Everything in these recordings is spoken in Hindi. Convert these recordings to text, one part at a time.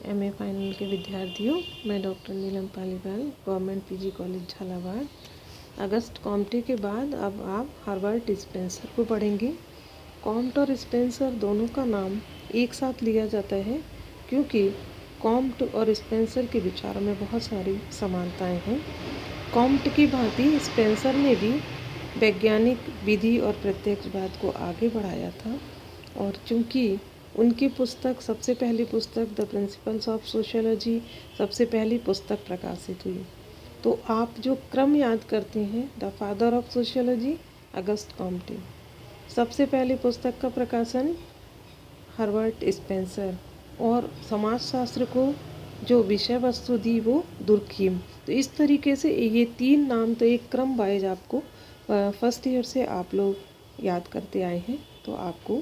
एमए फाइनल के विद्यार्थियों, मैं doctor Neelam Paliwal, government PG college Jhalawar. Auguste Comte के बाद अब आप हर्बर्ट स्पेंसर को पढ़ेंगे। कॉम्ट और स्पेंसर दोनों का नाम एक साथ लिया जाता है क्योंकि कॉम्ट और स्पेंसर के विचारों में बहुत सारी समानताएं हैं। कॉम्ट की भांति स्पेंसर ने भी वैज्ञानिक विधि और प्रत्यक्षवाद को आगे बढ़ाया था, और चूँकि उनकी पुस्तक सबसे पहली पुस्तक द प्रिंसिपल्स ऑफ सोशियोलॉजी सबसे पहली पुस्तक प्रकाशित हुई, तो आप जो क्रम याद करते हैं, the father of sociology August Comte, सबसे पहली पुस्तक का प्रकाशन हर्बर्ट स्पेंसर, और समाजशास्त्र को जो विषय वस्तु दी वो दुर्खीम। तो इस तरीके से ये तीन नाम तो एक क्रम वाइज आपको फर्स्ट ईयर से आप लोग याद करते आए हैं, तो आपको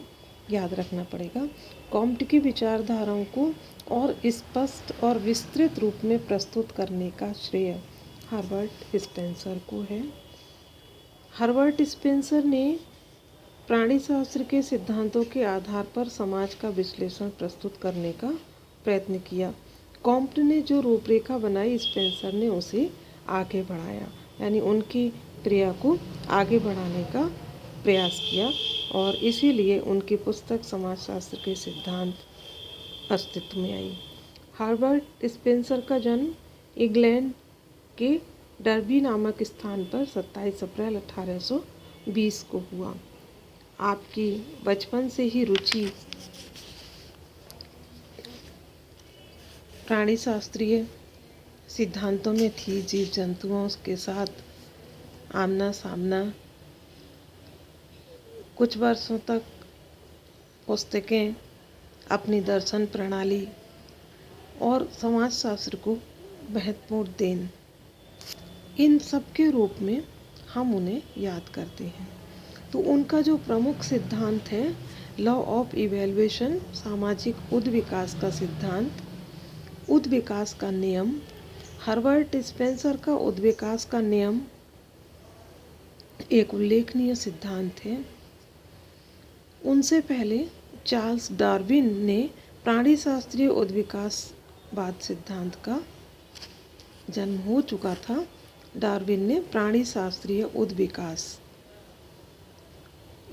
याद रखना पड़ेगा। कॉम्ट की विचारधाराओं को और स्पष्ट और विस्तृत रूप में प्रस्तुत करने का श्रेय हर्बर्ट स्पेंसर को है। हर्बर्ट स्पेंसर ने प्राणीशास्त्र के सिद्धांतों के आधार पर समाज का विश्लेषण प्रस्तुत करने का प्रयत्न किया। कॉम्ट ने जो रूपरेखा बनाई, स्पेंसर ने उसे आगे बढ़ाया, यानी उनकी क्रिया को आगे बढ़ाने का प्रयास किया, और इसीलिए उनकी पुस्तक समाजशास्त्र के सिद्धांत अस्तित्व में आई। हर्बर्ट स्पेंसर का जन्म इंग्लैंड के डर्बी नामक स्थान पर 27 अप्रैल 1820 को हुआ। आपकी बचपन से ही रुचि प्राणीशास्त्रीय सिद्धांतों में थी, जीव जंतुओं के साथ आमना सामना। कुछ वर्षों तक पुस्तकें, अपनी दर्शन प्रणाली और समाजशास्त्र को महत्वपूर्ण देन, इन सब के रूप में हम उन्हें याद करते हैं। तो उनका जो प्रमुख सिद्धांत है, लॉ ऑफ इवैल्यूएशन, सामाजिक उद्विकास का सिद्धांत, उद्विकास का नियम। हर्बर्ट स्पेंसर का उद्विकास का नियम एक उल्लेखनीय सिद्धांत है। उनसे पहले चार्ल्स डार्विन ने प्राणीशास्त्रीय उद्विकासवाद सिद्धांत का जन्म हो चुका था। डार्विन ने प्राणीशास्त्रीय उद्विकास,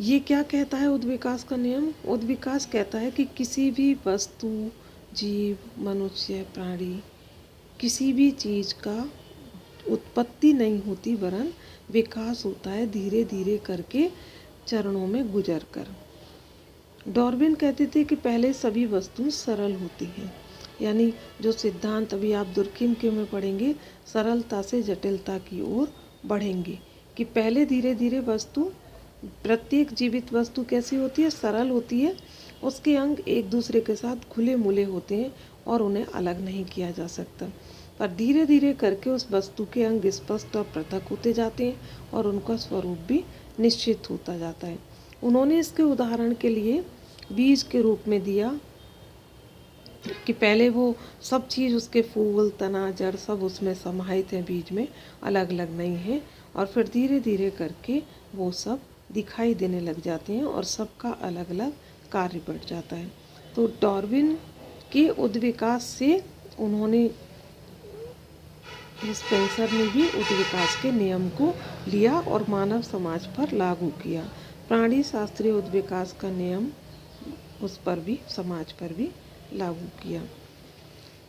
ये क्या कहता है उद्विकास का नियम? उद्विकास कहता है कि किसी भी वस्तु, जीव, मनुष्य, प्राणी, किसी भी चीज़ का उत्पत्ति नहीं होती, वरन विकास होता है धीरे धीरे करके, चरणों में गुजर कर। डार्विन कहते थे कि पहले सभी वस्तुएं सरल होती हैं, यानी जो सिद्धांत अभी आप दुर्खिम के में पढ़ेंगे, सरलता से जटिलता की ओर बढ़ेंगे, कि पहले धीरे धीरे वस्तु, प्रत्येक जीवित वस्तु कैसी होती है? सरल होती है। उसके अंग एक दूसरे के साथ खुले मुले होते हैं और उन्हें अलग नहीं किया जा सकता, पर धीरे धीरे करके उस वस्तु के अंग स्पष्ट और पृथक होते जाते हैं और उनका स्वरूप भी निश्चित होता जाता है। उन्होंने इसके उदाहरण के लिए बीज के रूप में दिया कि पहले वो सब चीज़, उसके फूल, तना, जड़ सब उसमें समाहित हैं, बीज में अलग अलग नहीं है, और फिर धीरे धीरे करके वो सब दिखाई देने लग जाते हैं और सबका अलग अलग कार्य बढ़ जाता है। तो डार्विन के उद्विकास से उन्होंने, स्पेंसर ने भी उद्विकास के नियम को लिया और मानव समाज पर लागू किया। प्राणी शास्त्रीय उद्विकास का नियम उस पर भी, समाज पर भी लागू किया।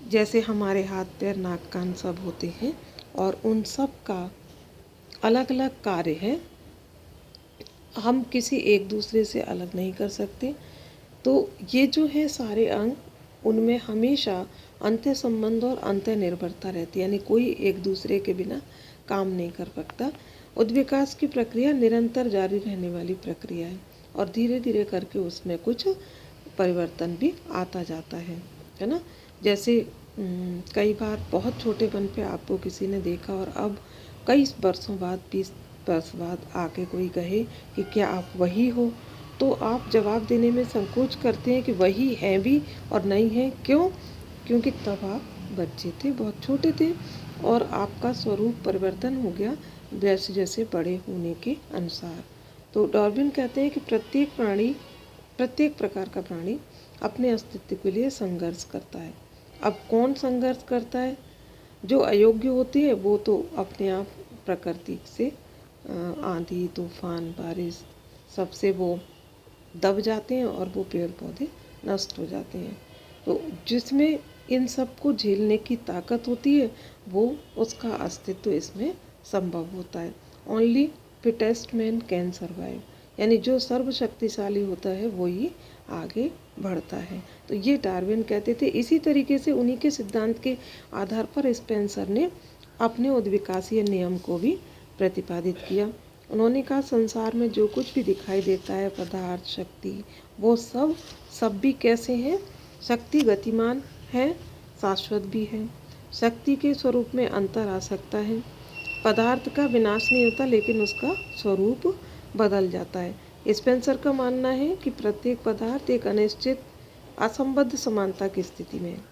जैसे हमारे हाथ पैर नाक कान सब होते हैं और उन सब का अलग अलग कार्य है, हम किसी एक दूसरे से अलग नहीं कर सकते। तो ये जो है सारे अंग, उनमें हमेशा अंत्य संबंध और अंत्य निर्भरता रहती है, यानी कोई एक दूसरे के बिना काम नहीं कर सकता। उद्विकास की प्रक्रिया निरंतर जारी रहने वाली प्रक्रिया है और धीरे धीरे करके उसमें कुछ परिवर्तन भी आता जाता है ना। जैसे कई बार बहुत छोटेपन पे आपको किसी ने देखा और अब कई वर्षों बाद, 20 वर्ष बाद आके कोई कहे कि क्या आप वही हो, तो आप जवाब देने में संकोच करते हैं कि वही हैं भी और नहीं हैं। क्यों? क्योंकि तब आप बच्चे थे, बहुत छोटे थे, और आपका स्वरूप परिवर्तन हो गया जैसे जैसे बड़े होने के अनुसार। तो डार्विन कहते हैं कि प्रत्येक प्रकार का प्राणी अपने अस्तित्व के लिए संघर्ष करता है, अब कौन संघर्ष करता है? जो अयोग्य होती है वो तो अपने आप प्रकृति से आंधी तूफान बारिश सबसे वो दब जाते हैं और वो पेड़ पौधे नष्ट हो जाते हैं। तो जिसमें इन सब को झेलने की ताकत होती है वो उसका अस्तित्व इसमें संभव होता है। Only fittest man can survive, यानी जो सर्वशक्तिशाली होता है वो ही आगे बढ़ता है। तो ये डार्विन कहते थे। इसी तरीके से उन्हीं के सिद्धांत के आधार पर स्पेंसर ने अपने उद्विकासीय नियम को भी प्रतिपादित किया। उन्होंने कहा संसार में जो कुछ भी दिखाई देता है पदार्थ शक्ति वो सब भी कैसे हैं? शक्ति गतिमान है, शाश्वत भी है। शक्ति के स्वरूप में अंतर आ सकता है। पदार्थ का विनाश नहीं होता लेकिन उसका स्वरूप बदल जाता है। स्पेंसर का मानना है कि प्रत्येक पदार्थ एक अनिश्चित असंबद्ध समानता की स्थिति में है।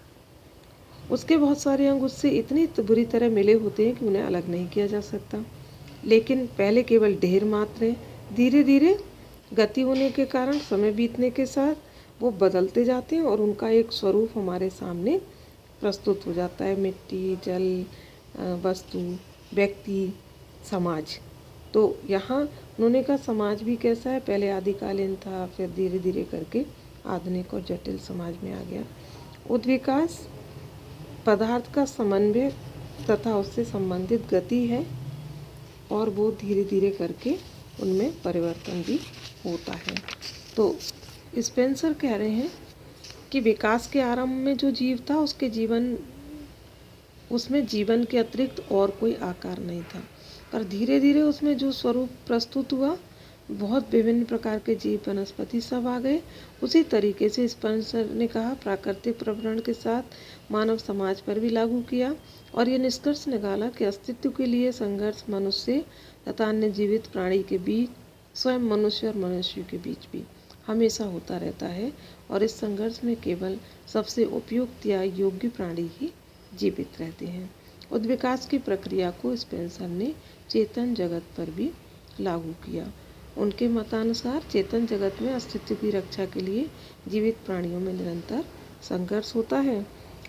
उसके बहुत सारे अंग उससे इतनी बुरी तरह मिले होते हैं कि उन्हें अलग नहीं किया जा सकता, लेकिन पहले केवल ढेर मात्र हैं। धीरे धीरे गति होने के कारण समय बीतने के साथ वो बदलते जाते हैं और उनका एक स्वरूप हमारे सामने प्रस्तुत हो जाता है। मिट्टी, जल, वस्तु, व्यक्ति, समाज। तो यहाँ उन्होंने कहा समाज भी कैसा है, पहले आदिकालीन था, फिर धीरे धीरे करके आधुनिक और जटिल समाज में आ गया। उद्विकास पदार्थ का समन्वय तथा उससे संबंधित गति है और वो धीरे धीरे करके उनमें परिवर्तन भी होता है। तो स्पेंसर कह रहे हैं कि विकास के आरंभ में जो जीव था उसमें जीवन के अतिरिक्त और कोई आकार नहीं था, पर धीरे धीरे उसमें जो स्वरूप प्रस्तुत हुआ बहुत विभिन्न प्रकार के जीव वनस्पति सब आ गए। उसी तरीके से स्पेंसर ने कहा प्राकृतिक प्रवरण के साथ मानव समाज पर भी लागू किया और ये निष्कर्ष निकाला कि अस्तित्व के लिए संघर्ष मनुष्य तथा अन्य जीवित प्राणी के बीच, स्वयं मनुष्य और मनुष्य के बीच भी हमेशा होता रहता है और इस संघर्ष में केवल सबसे उपयुक्त या योग्य प्राणी ही जीवित रहते हैं। उद्विकास की प्रक्रिया को स्पेंसर ने चेतन जगत पर भी लागू किया। उनके मतानुसार चेतन जगत में अस्तित्व की रक्षा के लिए जीवित प्राणियों में निरंतर संघर्ष होता है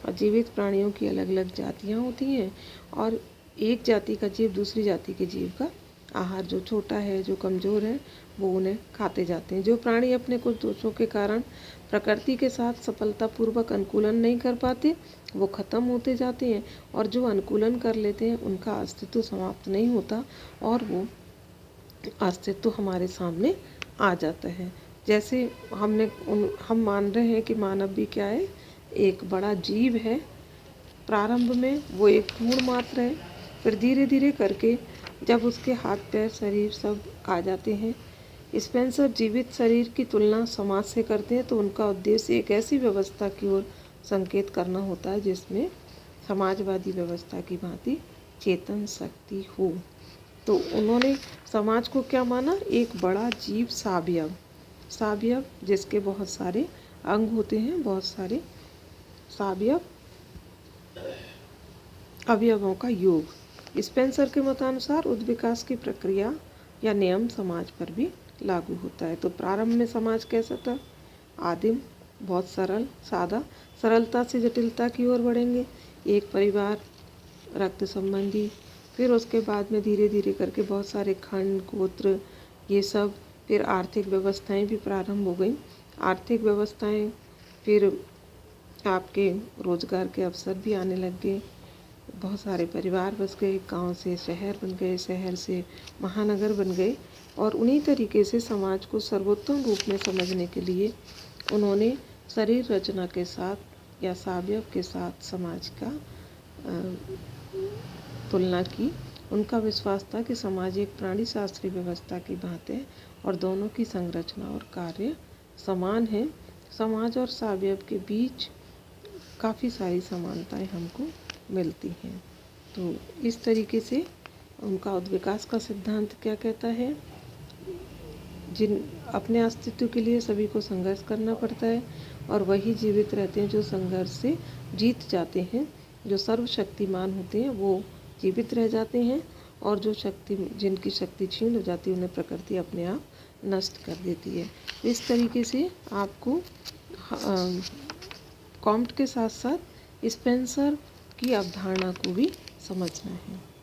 और जीवित प्राणियों की अलग अलग जातियाँ होती हैं और एक जाति का जीव दूसरी जाति के जीव का आहार, जो छोटा है, जो कमज़ोर है, वो उन्हें खाते जाते हैं। जो प्राणी अपने कुछ दोषों के कारण प्रकृति के साथ सफलतापूर्वक अनुकूलन नहीं कर पाते वो खत्म होते जाते हैं और जो अनुकूलन कर लेते हैं उनका अस्तित्व समाप्त नहीं होता और वो अस्तित्व हमारे सामने आ जाता है। जैसे हम मान रहे हैं कि मानव भी क्या है, एक बड़ा जीव है। प्रारंभ में वो एक पूर्ण मात्र है, फिर धीरे धीरे करके जब उसके हाथ पैर शरीर सब आ जाते हैं। स्पेंसर जीवित शरीर की तुलना समाज से करते हैं तो उनका उद्देश्य एक ऐसी व्यवस्था की ओर संकेत करना होता है जिसमें समाजवादी व्यवस्था की भांति चेतन शक्ति हो। तो उन्होंने समाज को क्या माना, एक बड़ा जीव सावयव जिसके बहुत सारे अंग होते हैं, बहुत सारे सावयव अवयवों का योग। स्पेंसर के मतानुसार उद्विकास की प्रक्रिया या नियम समाज पर भी लागू होता है। तो प्रारंभ में समाज कैसा था, आदिम, बहुत सरल सादा, सरलता से जटिलता की ओर बढ़ेंगे। एक परिवार, रक्त संबंधी, फिर उसके बाद में धीरे धीरे करके बहुत सारे खंड, गोत्र, ये सब, फिर आर्थिक व्यवस्थाएं भी प्रारंभ हो गई। आर्थिक व्यवस्थाएं, फिर आपके रोजगार के अवसर भी आने लग गए। बहुत सारे परिवार बस गए, गांव से शहर बन गए, शहर से महानगर बन गए और उन्हीं तरीके से समाज को सर्वोत्तम रूप में समझने के लिए उन्होंने शरीर रचना के साथ या सावयव के साथ समाज का तुलना की। उनका विश्वास था कि समाज एक प्राणी शास्त्रीय व्यवस्था की भांति है और दोनों की संरचना और कार्य समान है। समाज और सावयव के बीच काफ़ी सारी समानताएं हमको मिलती हैं। तो इस तरीके से उनका उद्विकास का सिद्धांत क्या कहता है, जिन अपने अस्तित्व के लिए सभी को संघर्ष करना पड़ता है और वही जीवित रहते हैं जो संघर्ष से जीत जाते हैं। जो सर्वशक्तिमान होते हैं वो जीवित रह जाते हैं और जिनकी शक्ति क्षीण हो जाती है उन्हें प्रकृति अपने आप नष्ट कर देती है। इस तरीके से आपको कॉम्ट के साथ साथ स्पेंसर की अवधारणा को भी समझना है।